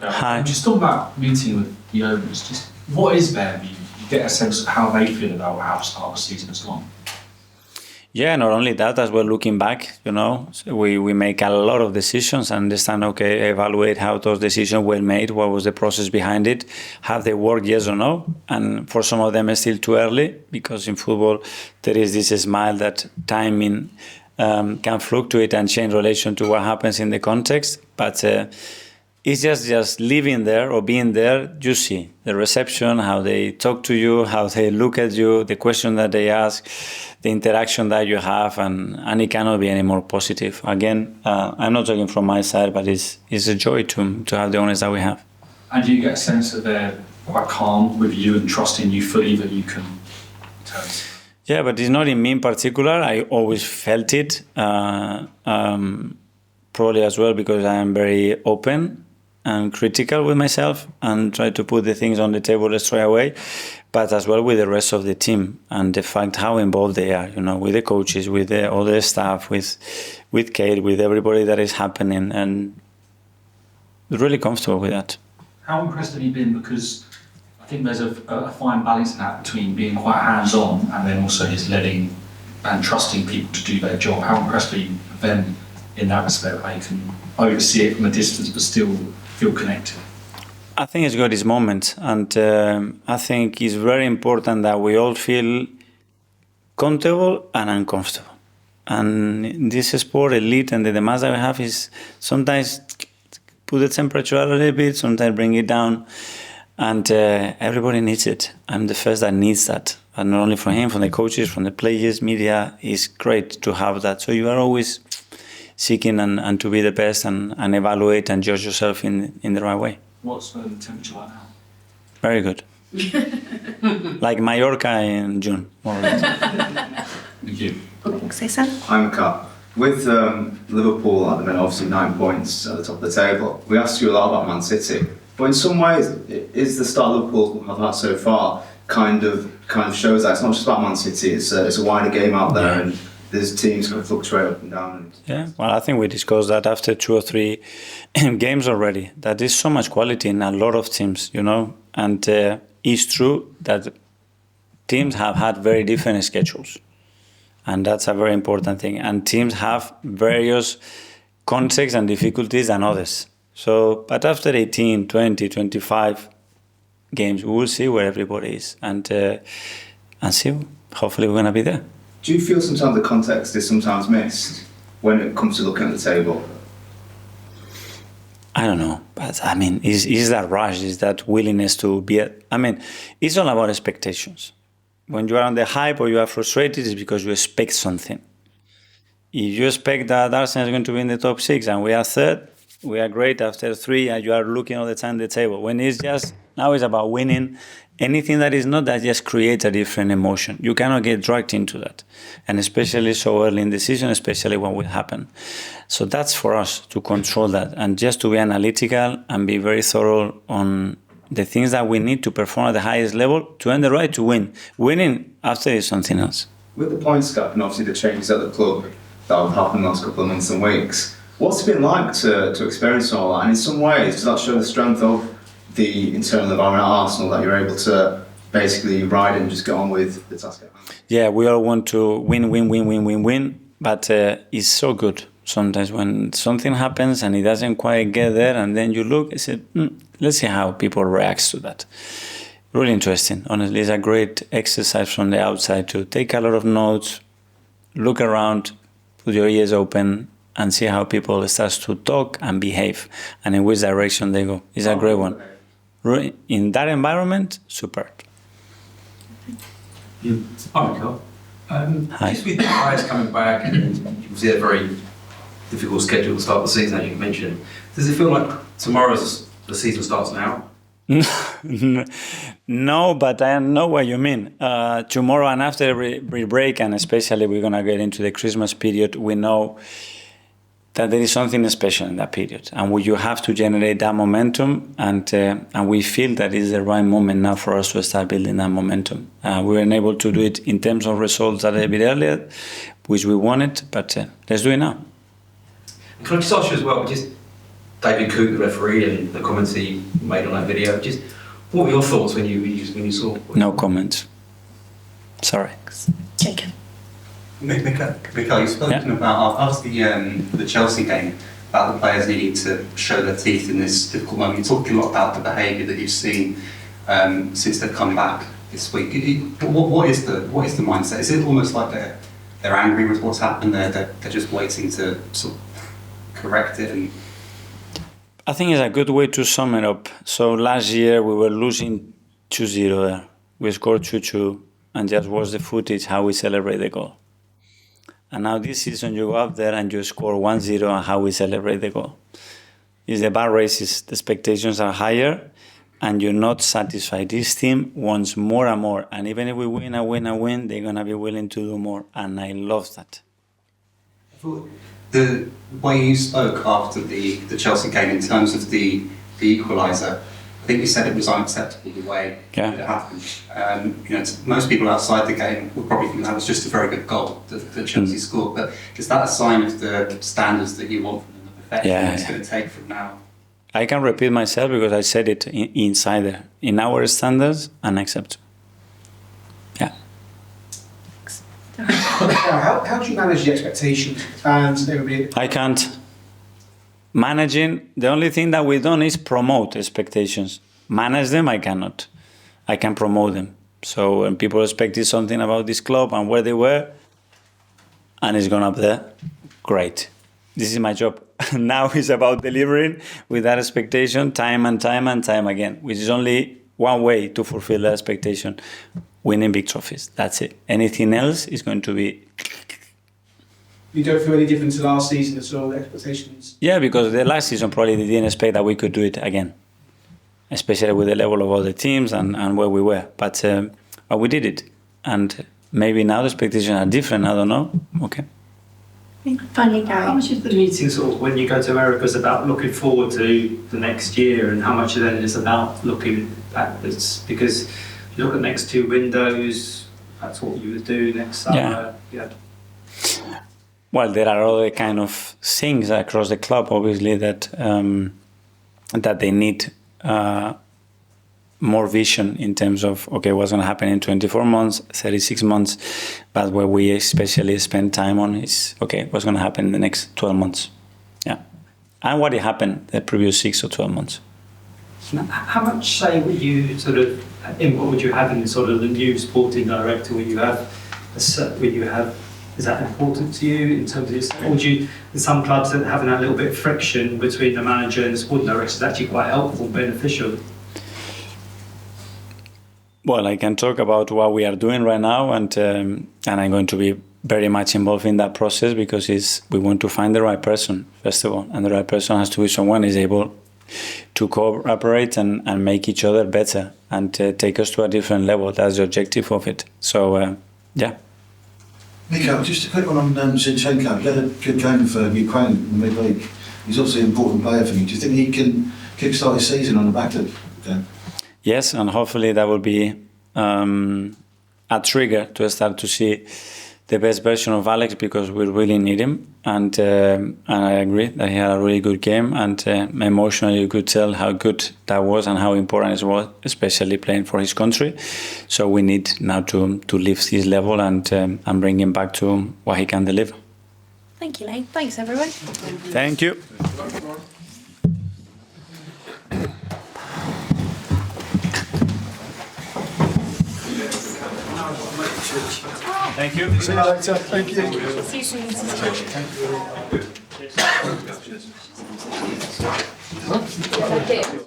Hi. Just talk about meeting with the owners. Just what is their view? You get a sense of how they feel about how the start of the season has gone. Yeah, not only that, as we're looking back, so we make a lot of decisions and understand, evaluate how those decisions were made, what was the process behind it, have they worked, yes or no. And for some of them, it's still too early because in football, there is this smile that timing can fluctuate and change relation to what happens in the context. But it's just living there or being there. You see the reception, how they talk to you, how they look at you, the question that they ask, the interaction that you have, and it cannot be any more positive. Again, I'm not talking from my side, but it's a joy to have the owners that we have. And do you get a sense that they're quite calm with you and trusting you fully that you can tell us? Yeah, but it's not in me in particular. I always felt it, probably as well because I am very open and critical with myself and try to put the things on the table straight away, but as well with the rest of the team and the fact how involved they are, with the coaches, with all the staff, with Kate, with everybody that is happening, and really comfortable with that. How impressed have you been? Because I think there's a fine balancing act between being quite hands-on and then also just letting and trusting people to do their job. How impressed are you with them in that respect, where you can oversee it from a distance but still feel connected? I think it's got its moments, and I think it's very important that we all feel comfortable and uncomfortable. And in this sport, elite and the demands that we have is sometimes put the temperature a little bit, sometimes bring it down, and everybody needs it. I'm the first that needs that, and not only from him, from the coaches, from the players, media. It's great to have that. So you are always seeking and to be the best and evaluate and judge yourself in the right way. What's the temperature like now? Very good. Like Mallorca in June, more or less. Thank you. I'm Kat. With Liverpool at the minute, obviously 9 points at the top of the table, we asked you a lot about Man City. But in some ways, is the start Liverpool have had so far kind of shows that it's not just about Man City, it's a wider game out there, and there's teams going to fluctuate up and down. Yeah, well, I think we discussed that after 2 or 3 games already, that there's so much quality in a lot of teams, and it's true that teams have had very different schedules, and that's a very important thing, and teams have various contexts and difficulties than others. So, but after 18, 20, 25 games, we will see where everybody is, and see, hopefully we're going to be there. Do you feel sometimes the context is sometimes missed when it comes to looking at the table? I don't know, but I mean, is that rush, is that willingness to be it's all about expectations. When you are on the hype or you are frustrated, it's because you expect something. If you expect that Arsenal is going to be in the top 6 and we are third, we are great after 3 and you are looking all the time at the table. When it's just, now it's about winning. Anything that is not, that just creates a different emotion. You cannot get dragged into that. And especially so early in the season, especially when it will happen. So that's for us to control that and just to be analytical and be very thorough on the things that we need to perform at the highest level to earn the right to win. Winning after is something else. With the points gap and obviously the changes at the club that have happened in the last couple of months and weeks, what's it been like to experience all that? And in some ways, does that show the strength of the internal environment at Arsenal that you're able to basically ride and just get on with the task at hand? Yeah, we all want to win, but it's so good sometimes when something happens and it doesn't quite get there, and then you look and say, let's see how people react to that. Really interesting. Honestly, it's a great exercise from the outside to take a lot of notes, look around, put your ears open, and see how people start to talk and behave and in which direction they go. It's a great one. In that environment, superb. Hi, Mikel. Hi. Just with the players coming back and you see a very difficult schedule to start the season, as you mentioned, does it feel like the season starts now? No, but I know what you mean. Tomorrow and after every break, and especially we're going to get into the Christmas period, we know that there is something special in that period, and you have to generate that momentum, and we feel that is the right moment now for us to start building that momentum. We were able to do it in terms of results a little bit earlier, which we wanted, but let's do it now. Can I just ask you as well, David Coote, the referee, and the comments he made on that video. Just what were your thoughts when you saw? No comments. Sorry. Jacob. Mikel, you've spoken about after the Chelsea game about the players needing to show their teeth in this difficult moment. You're talking a lot about the behaviour that you've seen since they've come back this week. What is the mindset? Is it almost like they're angry with what's happened? They're just waiting to sort of correct it? And I think it's a good way to sum it up. So last year we were losing 2-0 there. We scored 2-2 and just watch the footage how we celebrate the goal. And now this season you go up there and you score 1-0 and how we celebrate the goal. It's the bar races, the expectations are higher and you're not satisfied. This team wants more and more. And even if we win, they're going to be willing to do more. And I love that. the way you spoke after the Chelsea game in terms of the equaliser, I think you said it was unacceptable the way it happened. Most people outside the game would probably think that was just a very good goal that Chelsea scored. But is that a sign of the standards that you want from them, the perfection it's going to take from now? I can repeat myself because I said it inside there. In our standards, unacceptable. Yeah. How do you manage the expectations of the fans and everybody? I can't. Managing, the only thing that we done is promote expectations. Manage them, I cannot. I can promote them. So when people expected something about this club and where they were, and it's gone up there, great. This is my job. Now it's about delivering with that expectation time and time and time again, which is only one way to fulfill that expectation, winning big trophies. That's it. Anything else is going to be... You don't feel any different to last season at all, the expectations? Yeah, because the last season probably they didn't expect that we could do it again, especially with the level of all the teams and where we were. But we did it. And maybe now the expectations are different. I don't know. Okay. Finally, How Gary. much is the meeting sort of when you go to America is about looking forward to the next year, and how much then is about looking backwards? Because if you look at the next two windows, that's what you would do next summer. Yeah. Well, there are other kind of things across the club, obviously, that that they need more vision in terms of, okay, what's going to happen in 24 months, 36 months. But where we especially spend time on is, okay, what's going to happen in the next 12 months. Yeah. And what happened the previous 6 or 12 months. How much say would you sort of input would you have in sort of the new sporting director? Would you have is that important to you in terms of this? Or would you, in some clubs that having that little bit of friction between the manager and the sporting director is actually quite helpful, beneficial? Well, I can talk about what we are doing right now, and I'm going to be very much involved in that process because we want to find the right person, first of all, and the right person has to be someone who is able to cooperate and make each other better and take us to a different level. That's the objective of it. So, yeah. Mikel, just a quick one on Zinchenko. He had a good game for Ukraine in the midweek. He's obviously an important player for you. Do you think he can kickstart his season on the back of that? Yes, and hopefully that will be a trigger to start to see the best version of Alex because we really need him. And I agree that he had a really good game, and emotionally you could tell how good that was and how important it was, especially playing for his country. So we need now to lift his level and bring him back to what he can deliver. Thank you, Lane. Thanks, everyone. Thank you. Thank you. See you later. Thank you. See you soon. Huh?